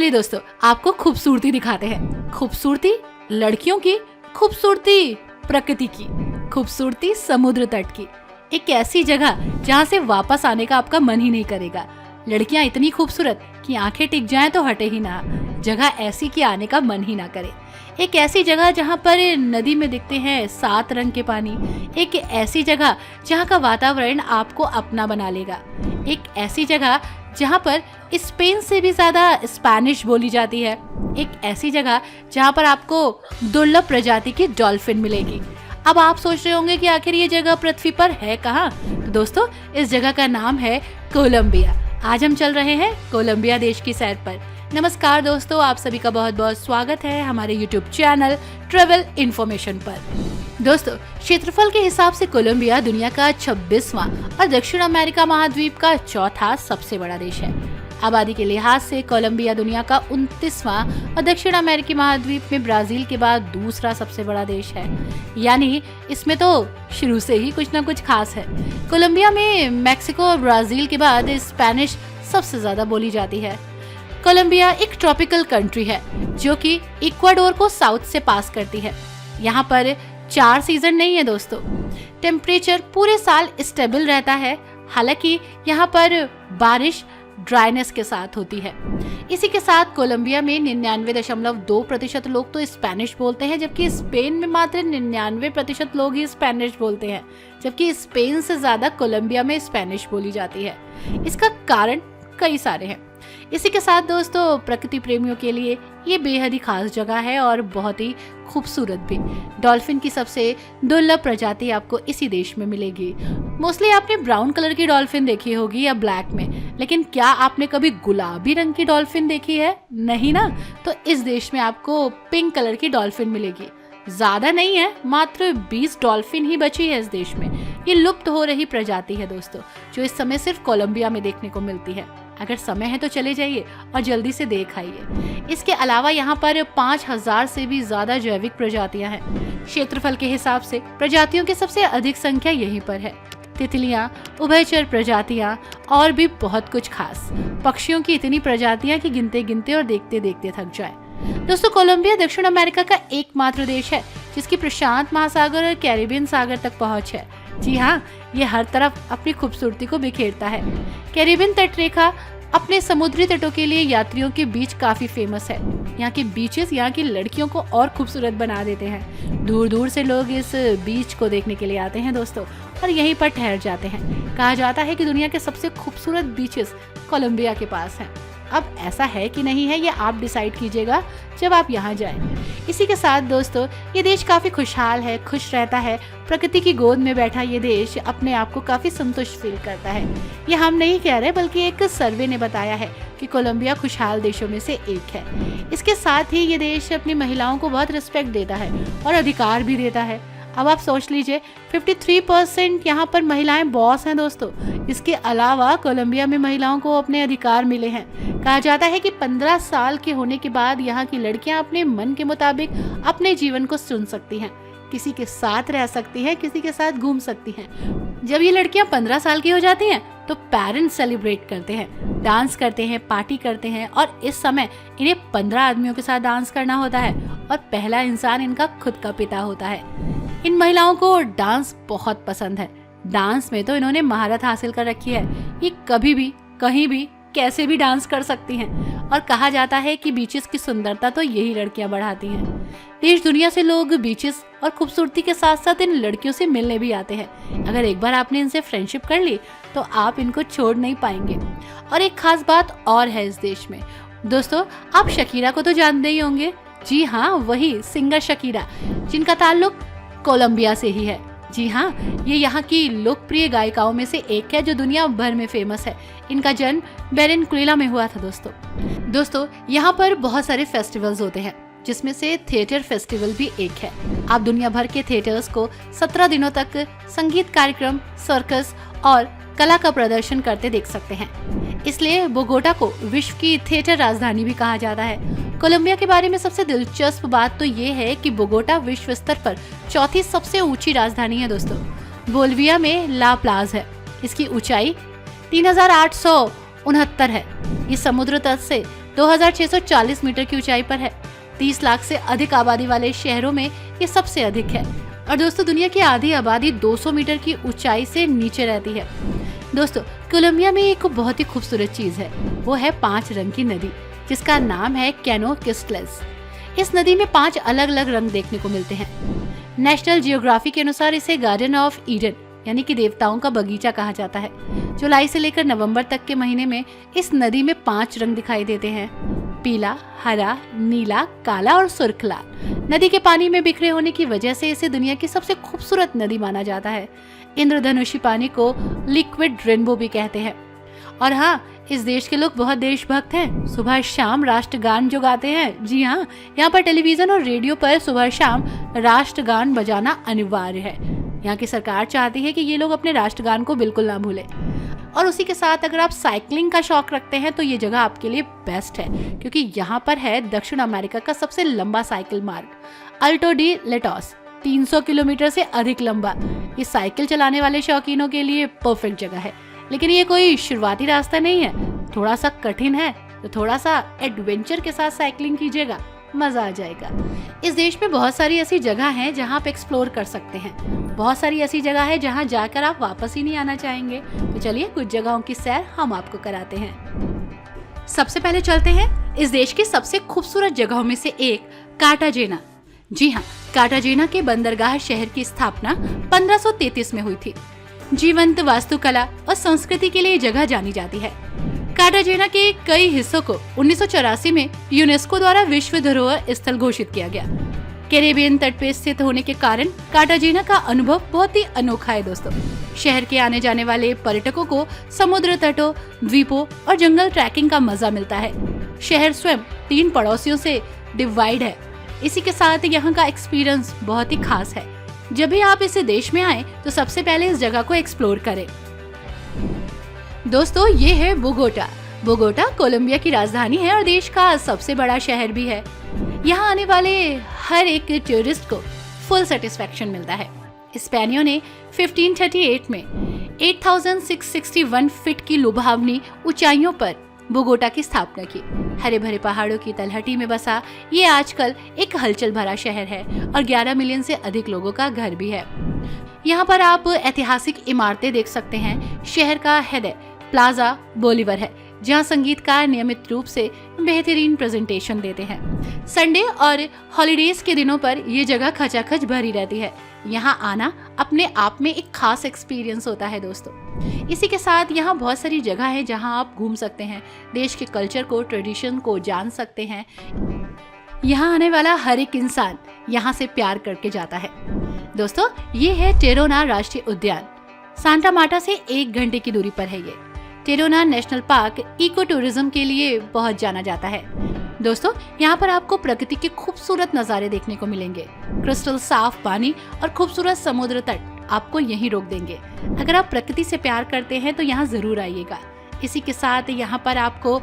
चलिए दोस्तों, आपको खूबसूरती दिखाते हैं। खूबसूरती लड़कियों की, खूबसूरती प्रकृति की, खूबसूरती समुद्र तट की। एक ऐसी जगह जहाँ से वापस आने का आपका मन ही नहीं करेगा। लड़कियाँ इतनी खूबसूरत कि आंखें टिक जाएं तो हटे ही ना। जगह ऐसी कि आने का मन ही ना करे। एक ऐसी जगह जहाँ पर नदी में दिखते हैं 7 रंग के पानी। एक ऐसी जगह जहाँ का वातावरण आपको अपना बना लेगा। एक ऐसी जगह जहाँ पर स्पेन से भी ज्यादा स्पेनिश बोली जाती है। एक ऐसी जगह जहाँ पर आपको दुर्लभ प्रजाति की डॉल्फिन मिलेगी। अब आप सोच रहे होंगे कि आखिर ये जगह पृथ्वी पर है कहाँ? तो दोस्तों, इस जगह का नाम है कोलंबिया। आज हम चल रहे हैं कोलंबिया देश की सैर पर। नमस्कार दोस्तों, आप सभी का बहुत बहुत स्वागत है हमारे YouTube चैनल ट्रेवल इन्फॉर्मेशन पर। दोस्तों, क्षेत्रफल के हिसाब से कोलंबिया दुनिया का 26वां और दक्षिण अमेरिका महाद्वीप का चौथा सबसे बड़ा देश है। आबादी के लिहाज से कोलंबिया दुनिया का 29वां और दक्षिण अमेरिकी महाद्वीप में ब्राजील के बाद दूसरा सबसे बड़ा देश है। यानी इसमें तो शुरू से ही कुछ न कुछ खास है। कोलंबिया में मैक्सिको और ब्राजील के बाद स्पेनिश सबसे ज्यादा बोली जाती है। कोलंबिया एक ट्रॉपिकल कंट्री है जो कि इक्वाडोर को साउथ से पास करती है। यहाँ पर 4 सीजन नहीं है दोस्तों। टेम्परेचर पूरे साल स्टेबल रहता है। हालांकि यहाँ पर बारिश ड्राइनेस के साथ होती है। इसी के साथ कोलंबिया में 99.2% लोग तो स्पेनिश बोलते हैं, जबकि स्पेन में मात्र 99% लोग ही स्पेनिश बोलते हैं, जबकि स्पेन से ज्यादा कोलंबिया में स्पेनिश बोली जाती है। इसका कारण कई सारे हैं। इसी के साथ दोस्तों, प्रकृति प्रेमियों के लिए ये बेहद ही खास जगह है और बहुत ही खूबसूरत भी। डॉल्फिन की सबसे दुर्लभ प्रजाति आपको इसी देश में मिलेगी। मोस्टली आपने ब्राउन कलर की डॉल्फिन देखी होगी या ब्लैक में, लेकिन क्या आपने कभी गुलाबी रंग की डॉल्फिन देखी है? नहीं ना? तो इस देश में आपको पिंक कलर की डॉल्फिन मिलेगी। ज्यादा नहीं है, मात्र 20 डॉल्फिन ही बची है इस देश में। ये लुप्त हो रही प्रजाति है दोस्तों, जो इस समय सिर्फ कोलंबिया में देखने को मिलती है। अगर समय है तो चले जाइए और जल्दी से देख आइए। इसके अलावा यहाँ पर 5000 से भी ज्यादा जैविक प्रजातियां हैं। क्षेत्रफल के हिसाब से प्रजातियों की सबसे अधिक संख्या यहीं पर है। तितलियां, उभयचर प्रजातियां और भी बहुत कुछ खास। पक्षियों की इतनी प्रजातियां कि गिनते गिनते और देखते देखते थक जाए। दोस्तों, कोलंबिया दक्षिण अमेरिका का एकमात्र देश है जिसकी प्रशांत महासागर और कैरिबियन सागर तक पहुंच है। जी हाँ, ये हर तरफ अपनी खूबसूरती को बिखेरता है। कैरिबियन तटरेखा अपने समुद्री तटों के लिए यात्रियों के बीच काफी फेमस है। यहाँ के बीचेस यहाँ की लड़कियों को और खूबसूरत बना देते हैं। दूर दूर से लोग इस बीच को देखने के लिए आते हैं दोस्तों, और यहीं पर ठहर जाते हैं। कहा जाता है कि दुनिया के सबसे खूबसूरत बीचेस कोलंबिया के पास हैं। अब ऐसा है कि नहीं है, ये आप डिसाइड कीजिएगा जब आप यहाँ जाएं। इसी के साथ दोस्तों, ये देश काफी खुशहाल है, खुश रहता है। प्रकृति की गोद में बैठा ये देश अपने आप को काफी संतुष्ट फील करता है। ये हम नहीं कह रहे, बल्कि एक सर्वे ने बताया है कि कोलंबिया खुशहाल देशों में से एक है। इसके साथ ही ये देश अपनी महिलाओं को बहुत रिस्पेक्ट देता है और अधिकार भी देता है। अब आप सोच लीजिए, 53% यहाँ पर महिलाएं बॉस हैं दोस्तों। इसके अलावा कोलंबिया में महिलाओं को अपने अधिकार मिले हैं। कहा जाता है कि 15 साल के होने के बाद यहाँ की लड़कियाँ अपने मन के मुताबिक अपने जीवन को चुन सकती हैं। किसी के साथ रह सकती हैं, किसी के साथ घूम सकती हैं। जब ये लड़कियाँ 15 साल की हो जाती हैं तो पेरेंट्स सेलिब्रेट करते हैं, डांस करते हैं, पार्टी करते हैं, और इस समय इन्हें 15 आदमियों के साथ डांस करना होता है और पहला इंसान इनका खुद का पिता होता है। इन महिलाओं को डांस बहुत पसंद है। डांस में तो इन्होंने महारत हासिल कर रखी है। ये कभी भी, कहीं भी, कैसे भी डांस कर सकती हैं। और कहा जाता है कि बीचेस की सुंदरता तो यही लड़कियां बढ़ाती हैं। देश दुनिया से लोग बीचेस और खूबसूरती के साथ साथ इन लड़कियों से मिलने भी आते हैं। अगर एक बार आपने इनसे फ्रेंडशिप कर ली तो आप इनको छोड़ नहीं पाएंगे। और एक खास बात और है इस देश में दोस्तों, आप शकीरा को तो जानते ही होंगे। जी हाँ, वही सिंगर शकीरा, जिनका ताल्लुक कोलंबिया से ही है। जी हाँ, ये यहाँ की लोकप्रिय गायिकाओं में से एक है जो दुनिया भर में फेमस है। इनका जन्म बेरेनकुइला में हुआ था दोस्तों, यहाँ पर बहुत सारे फेस्टिवल्स होते हैं, जिसमें से थिएटर फेस्टिवल भी एक है। आप दुनिया भर के थिएटर्स को 17 दिनों तक संगीत कार्यक्रम, सर्कस और कला का प्रदर्शन करते देख सकते हैं। इसलिए बोगोटा को विश्व की थिएटर राजधानी भी कहा जाता है। कोलंबिया के बारे में सबसे दिलचस्प बात तो ये है कि बोगोटा विश्व स्तर पर 4थी सबसे ऊंची राजधानी है दोस्तों। बोलिविया में ला प्लाज है। इसकी ऊंचाई 3869 है। ये समुद्र तट से 2640 मीटर की ऊंचाई पर है। 30 लाख से अधिक आबादी वाले शहरों में ये सबसे अधिक है। और दोस्तों दुनिया की आधी आबादी 200 मीटर की ऊंचाई से नीचे रहती है। दोस्तों कोलंबिया में एक बहुत ही खूबसूरत चीज है, वो है 5 रंग की नदी जिसका नाम है कैनो क्रिस्टल्स। इस नदी में 5 अलग अलग रंग देखने को मिलते हैं। नेशनल जियोग्राफी के अनुसार इसे गार्डन ऑफ ईडन यानी कि देवताओं का बगीचा कहा जाता है। जुलाई से लेकर नवंबर तक के महीने में इस नदी में 5 रंग दिखाई देते हैं, पीला, हरा, नीला, काला और सुर्ख लाल। नदी के पानी में बिखरे होने की वजह से इसे दुनिया की सबसे खूबसूरत नदी माना जाता है। इंद्रधनुषी पानी को लिक्विड रेनबो भी कहते हैं। और हाँ, इस देश के लोग बहुत देशभक्त हैं। सुबह शाम राष्ट्रगान जो गाते हैं। जी हाँ, यहाँ पर टेलीविजन और रेडियो पर सुबह शाम राष्ट्रगान बजाना अनिवार्य है। यहाँ की सरकार चाहती है कि ये लोग अपने राष्ट्रगान को बिल्कुल ना भूलें। और उसी के साथ अगर आप साइकिलिंग का शौक रखते हैं तो ये जगह आपके लिए बेस्ट है, क्योंकि यहाँ पर है दक्षिण अमेरिका का सबसे लंबा साइकिल मार्ग, अल्टो डी लेटोस, 300 किलोमीटर से अधिक लंबा। ये साइकिल चलाने वाले शौकीनों के लिए परफेक्ट जगह है। लेकिन ये कोई शुरुआती रास्ता नहीं है, थोड़ा सा कठिन है, तो थोड़ा सा एडवेंचर के साथ साइकिलिंग कीजिएगा, मजा आ जाएगा। इस देश में बहुत सारी ऐसी जगह हैं जहां आप एक्सप्लोर कर सकते हैं। बहुत सारी ऐसी जगह है जहां जाकर आप वापस ही नहीं आना चाहेंगे। तो चलिए कुछ जगहों की सैर हम आपको कराते हैं। सबसे पहले चलते हैं इस देश की सबसे खूबसूरत जगहों में से एक कार्टाजेना। जी हाँ, कार्टाजेना के बंदरगाह शहर की स्थापना 1533 में हुई थी। जीवंत वास्तुकला और संस्कृति के लिए जगह जानी जाती है। कार्टाजेना के कई हिस्सों को 1984 में यूनेस्को द्वारा विश्व धरोहर स्थल घोषित किया गया। कैरेबियन तट पे स्थित होने के कारण कार्टाजेना का अनुभव बहुत ही अनोखा है दोस्तों। शहर के आने जाने वाले पर्यटकों को समुद्र तटों, द्वीपों और जंगल ट्रैकिंग का मजा मिलता है। शहर स्वयं 3 पड़ोसियों से डिवाइड है। इसी के साथ यहाँ का एक्सपीरियंस बहुत ही खास है। जब भी आप इस देश में आए तो सबसे पहले इस जगह को एक्सप्लोर करें। दोस्तों ये है बोगोटा। बोगोटा कोलंबिया की राजधानी है और देश का सबसे बड़ा शहर भी है। यहाँ आने वाले हर एक टूरिस्ट को फुल सेटिस्फेक्शन मिलता है। स्पेनियों ने 1538 में 8661 फीट की लुभावनी ऊंचाइयों पर बोगोटा की स्थापना की। हरे भरे पहाड़ों की तलहटी में बसा ये आजकल एक हलचल भरा शहर है और 11 मिलियन से अधिक लोगों का घर भी है। यहाँ पर आप ऐतिहासिक इमारतें देख सकते हैं। शहर का हृदय प्लाजा बोलीवर है, जहाँ संगीतकार नियमित रूप से बेहतरीन प्रेजेंटेशन देते हैं। संडे और हॉलिडेज के दिनों पर ये जगह खचाखच भरी रहती है। यहाँ आना अपने आप में एक खास एक्सपीरियंस होता है दोस्तों। इसी के साथ यहाँ बहुत सारी जगह है जहाँ आप घूम सकते हैं, देश के कल्चर को, ट्रेडिशन को जान सकते हैं। यहाँ आने वाला हर एक इंसान यहाँ से प्यार करके जाता है। दोस्तों ये है टेरोना राष्ट्रीय उद्यान। सांता मार्टा से 1 घंटे की दूरी पर है ये। टेरोना नेशनल पार्क इको टूरिज्म के लिए बहुत जाना जाता है। दोस्तों यहाँ पर आपको प्रकृति के खूबसूरत नज़ारे देखने को मिलेंगे। क्रिस्टल साफ पानी और खूबसूरत समुद्र तट आपको यहीं रोक देंगे। अगर आप प्रकृति से प्यार करते हैं तो यहाँ जरूर आइएगा। इसी के साथ यहाँ पर आपको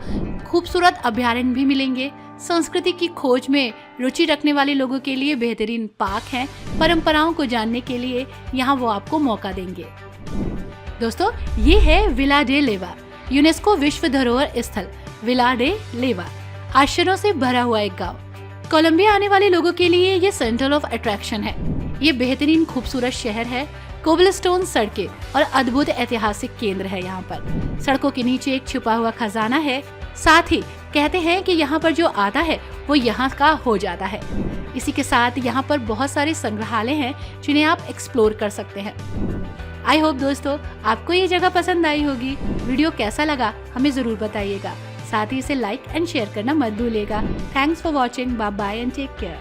खूबसूरत अभयारण्य भी मिलेंगे। संस्कृति की खोज में रुचि रखने वाले लोगों के लिए बेहतरीन पार्क हैं। परंपराओं को जानने के लिए यहाँ वो आपको मौका देंगे। दोस्तों ये है विला डे लेवा, यूनेस्को विश्व धरोहर स्थल विला डे लेवा। आश्चर्यों से भरा हुआ एक गांव। कोलंबिया आने वाले लोगों के लिए ये सेंटर ऑफ अट्रैक्शन है। ये बेहतरीन खूबसूरत शहर है। कोबलस्टोन सड़कें और अद्भुत ऐतिहासिक केंद्र है। यहाँ पर सड़कों के नीचे एक छुपा हुआ खजाना है। साथ ही कहते हैं कि यहाँ पर जो आता है वो यहाँ का हो जाता है। इसी के साथ यहाँ पर बहुत सारे संग्रहालय हैं जिन्हें आप एक्सप्लोर कर सकते हैं। आई होप दोस्तों आपको ये जगह पसंद आई होगी। वीडियो कैसा लगा हमें जरूर बताइएगा। साथ ही इसे लाइक एंड शेयर करना मत भूलिएगा। Thanks for watching. Bye bye and take care.